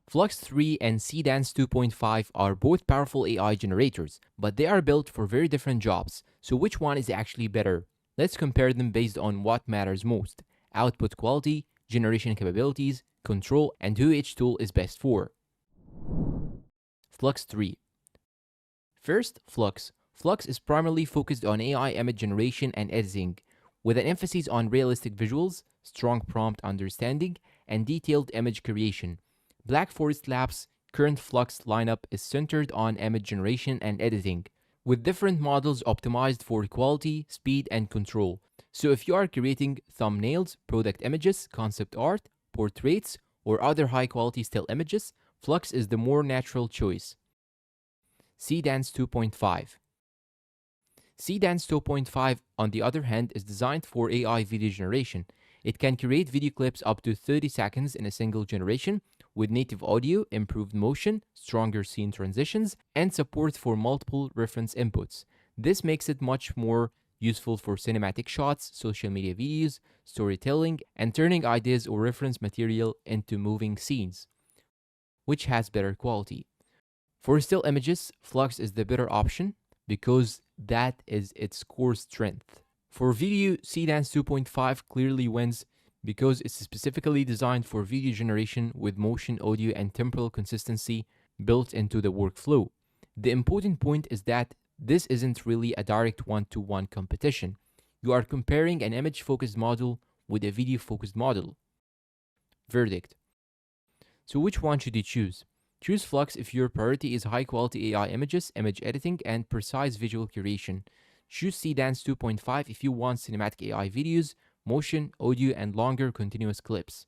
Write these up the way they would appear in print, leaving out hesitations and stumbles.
FLUX 3 and Seedance 2.5 are both powerful AI generators, but they are built for very different jobs. So which one is actually better? Let's compare them based on what matters most: output quality, generation capabilities, control, and who each tool is best for. FLUX 3. First, FLUX. FLUX is primarily focused on AI image generation and editing, with an emphasis on realistic visuals, strong prompt understanding, and detailed image creation. Black Forest Labs' current FLUX lineup is centered on image generation and editing, with different models optimized for quality, speed, and control. So if you are creating thumbnails, product images, concept art, portraits, or other high-quality still images, FLUX is the more natural choice. Seedance 2.5. Seedance 2.5, on the other hand, is designed for AI video generation. It can create video clips up to 30 seconds in a single generation, with native audio, improved motion, stronger scene transitions, and support for multiple reference inputs. This makes it much more useful for cinematic shots, social media videos, storytelling, and turning ideas or reference material into moving scenes, which has better quality. For still images, FLUX is the better option because that is its core strength. For video, Seedance 2.5 clearly wins because it's specifically designed for video generation with motion, audio, and temporal consistency built into the workflow. The important point is that this isn't really a direct one-to-one competition. You are comparing an image-focused model with a video-focused model. Verdict. So which one should you choose? Choose FLUX if your priority is high-quality AI images, image editing, and precise visual curation. Choose Seedance 2.5 if you want cinematic AI videos, motion, audio, and longer continuous clips.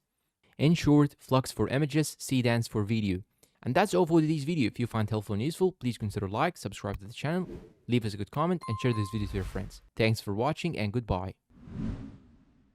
In short, FLUX for images, Seedance for video. And that's all for today's video. If you find it helpful and useful, please consider like, subscribe to the channel, leave us a good comment, and share this video to your friends. Thanks for watching and goodbye.